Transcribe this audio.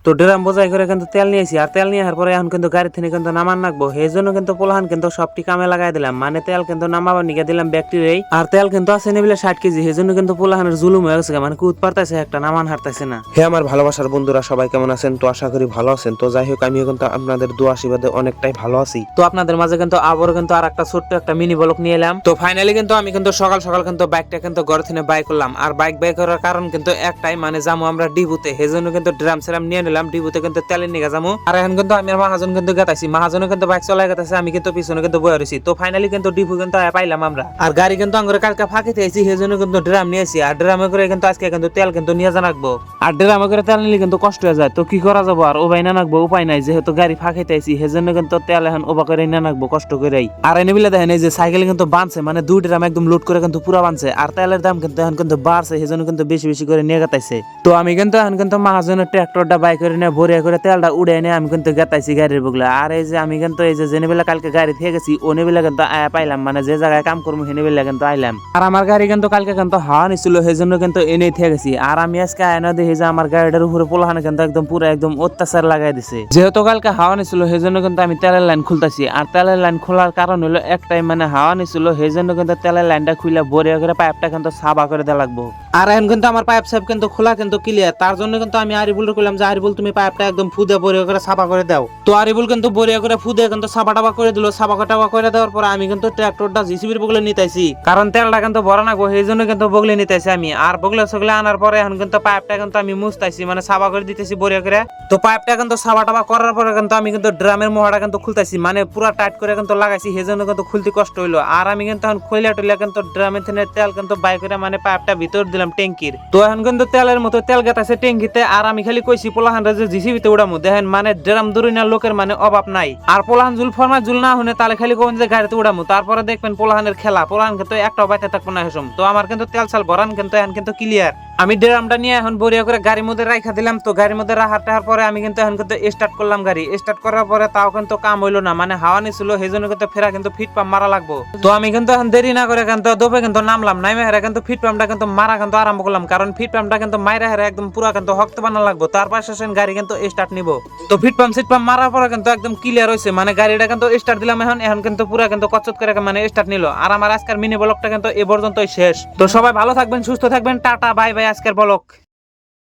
তো ড্রাম বোঝাই করে কিন্তু তেল নিয়েছি, আর তেল নিয়ে আসার পরে এখন কিন্তু গাড়ি থেকে কিন্তু নামান রাখবো। সেই জন্য কিন্তু পোলাহান কিন্তু সবটি কামে লাগাই দিলাম, মানে তেল কিন্তু নামাবার নিকে দিলাম ব্যাকটেরিয়াই। আর তেল কিন্তু আছে নিবিলে 60 কেজি, সেই জন্য কিন্তু পোলাহানের জুলুম হয়ে গেছে, মানে কুদ পারতেছে একটা নামান হারতেছে না। হে আমার ভালোবাসার বন্ধুরা, সবাই কেমন আছেন? তো আশা করি ভালো আছেন। তো যাই হোক, আমিও কিন্তু আপনাদের দোয়া আশীর্বাদে অনেকটাই ভালো আছি। তো আপনাদের মাঝে কিন্তু আবারও কিন্তু আর একটা ছোট্ট একটা মিনি ব্লগ নিয়ে এলাম। তো ফাইনালি কিন্তু আমি কিন্তু সকাল সকাল কিন্তু বাইকটা কিন্তু ঘর থেকে বাই করলাম। আর বাইক বাই করার কারণ কিন্তু একটাই, মানে যাবো আমরা ডিবুতে। সেই জন্য কিন্তু ড্রাম সেরাম নিয়ে নিলাম, ডিবুতে কিন্তু তেলের নিয়ে যাবো। আর এখন কিন্তু আমি মহাজন কিন্তু গেতাইছি, মহাজনে কিন্তু বাইক চলাই গেছে, আমি কিন্তু পিছনে কিন্তু বয়ে রয়েছি। তো ফাইনালি কিন্তু ডিবু কিন্তু পাইলাম আমরা। আর গাড়ি কিন্তু আঙ্গুরে কালকে ফাঁকি দিয়েছি, সেই জন্য কিন্তু ড্রাম নিয়েছি। আর ড্রামে করে কিন্তু আজকে কিন্তু তেল কিন্তু নিয়ে জানাকবো। আর ড্রামে করে তেল নিলে কিন্তু কষ্ট হয়ে যায়, তো কি করা যাবো? আর ওবাই না নাকবো, উপায় নাই, যেহেতু গাড়ি ফাঁকাইতেছি। সেই জন্য কিন্তু তেল এখন ওবা করে না নাকবো কষ্ট করেই। আর এনে বিলে দেখেন এই যে সাইকেল কিন্তু বাঁধছে, মানে 2 ড্রাম একদম লোড করে কিন্তু পুরা বাঁধছে। আর তেলের দাম কিন্তু এখন কিন্তু বাড়ছে, সেই জন্য কিন্তু বেশি বেশি করে নিয়ে গেতাইছে। তো আমি কিন্তু এখন কিন্তু মহাজনের ট্রাক্টরটা বাই করে নিয়ে ভরিয়া করে তেলটা উড়ে নিয়ে আমি কিন্তু গেতাইছি গাড়ির বুগলে। আর এই যে আমি কিন্তু এই যে জেনেবেলা কালকে গাড়ি থেকে গেছি, ওনেবেলা কিন্তু আয়া পাইলাম, মানে যে জায়গায় কাম করবো হেনেবেলা কিন্তু আইলাম। আর আমার গাড়ি কিন্তু কালকে কিন্তু হাওয়া নিছিল, সেই জন্য কিন্তু এনেই থেকে গেছি। আর আমি আজকে আয়না দেখি যে আমার গাড়িটার উপরে পোলাহানে কিন্তু একদম পুরো একদম অত্যাচার লাগাই দিছে। যেহেতু কালকে হাওয়া নিছিল, সেই জন্য কিন্তু আমি তেলের লাইন খুলতেছি। আর তেলের লাইন খোলার কারণ হলো একটাই, মানে হাওয়া নিছিল, সেই জন্য কিন্তু তেলের লাইনটা খুলে ভরিয়া করে পাইপটা কিন্তু সাবা করে দেওয়া লাগবো। আর এখন কিন্তু আমার পাইপ সাইপ কিন্তু খোলা কিন্তু ক্লিয়ার। তার জন্য কিন্তু আমি আরিবুল কইলাম যে আরিবুল তুমি পাইপটা একদম ফুদে ভরিয়া করে সাবা করে দাও। তো আরিবুল কিন্তু ভরিয়া করে ফুদে কিন্তু সাবা টাবা করে দিল। সাবা টাবা করে দেওয়ার পর আমি কিন্তু ট্রাক্টরটা জিসিবির বগলে নিতেছি, কারণ তেলটা কিন্তু ভরা না গো, সেই জন্য কিন্তু বগলে নিতেছি আমি। আর বগলে সগলে আনার পরে এখন কিন্তু পাইপটা কিন্তু আমি মুছতাইছি, মানে সাবা করে দিতেছি ভরিয়া করে। তো পাইপটা কিন্তু সাবা টাবা করার পরে কিন্তু আমি কিন্তু ড্রামের মোহাটা কিন্তু খুলতেছি, মানে পুরা টাইট করে কিন্তু লাগাইছি, সেই জন্য কিন্তু খুলতে কষ্ট হইলো। আর আমি কিন্তু এখন খুইলা টুইলা কিন্তু ড্রামের থেকে তেল কিন্তু বাই করে মানে পাইপটা ভিতর দিলাম ট্যাঙ্কির। তো এখন কিন্তু তেলের মতো তেল গেতাছে ট্যাঙ্কিতে। আর আমি খালি কইছি পোলাহান যে জিসিবিতে উড়ামু, দেখেন মানে ড্রাম দূরে না লোকের মানে অভাব নাই। আর পোলাহান জুল ফরমা জুল না শুনে তাহলে খালি কোন যে গাড়িতে উড়ামু, তারপরে দেখবেন পোলাহানের খেলা। পোলাহান কিন্তু একটাও বাইতে থাকবো না হেসম। তো আমার কিন্তু তেল সাল ভরান কিন্তু এখন কিন্তু ক্লিয়ার। আমি ড্রামটা নিয়ে এখন বড়িয়া করে গাড়ির মধ্যে রাখা দিলাম। তো গাড়ির মধ্যে রাখার পরে আমি কিন্তু এখন কিন্তু স্টার্ট করলাম গাড়ি। স্টার্ট করার পরে তাও কিন্তু কাম হইলো না, মানে হাওয়া নিছিল, সেই জন্য কিন্তু ফেরা কিন্তু ফিট পাম্প মারা লাগবো। তো আমি কিন্তু এখন দেরি না করে কিন্তু দোপে কিন্তু নামলাম, নামে হেরা কিন্তু ফিট পাম্পটা কিন্তু মারা কিন্তু আরম্ভ করলাম, কারণ ফিট পাম্পটা কিন্তু মাইরা হেরা একদম পুরা কিন্তু হক্ত বানা লাগবো। তারপর শেষে গাড়ি কিন্তু স্টার্ট নিব। তো ফিট পাম্প সিট পাম্প মারার পরে কিন্তু একদম ক্লিয়ার হয়েছে, মানে গাড়িটা কিন্তু স্টার্ট দিলাম। এখন কিন্তু পুরা কিন্তু কচত করে মানে স্টার্ট নিল। আর আমার আজকের মিনি ব্লগটা কিন্তু এ পর্যন্তই শেষ। তো সবাই ভালো থাকবেন, সুস্থ থাকবেন, টাটা বাই বাই আজকের ব্লগ।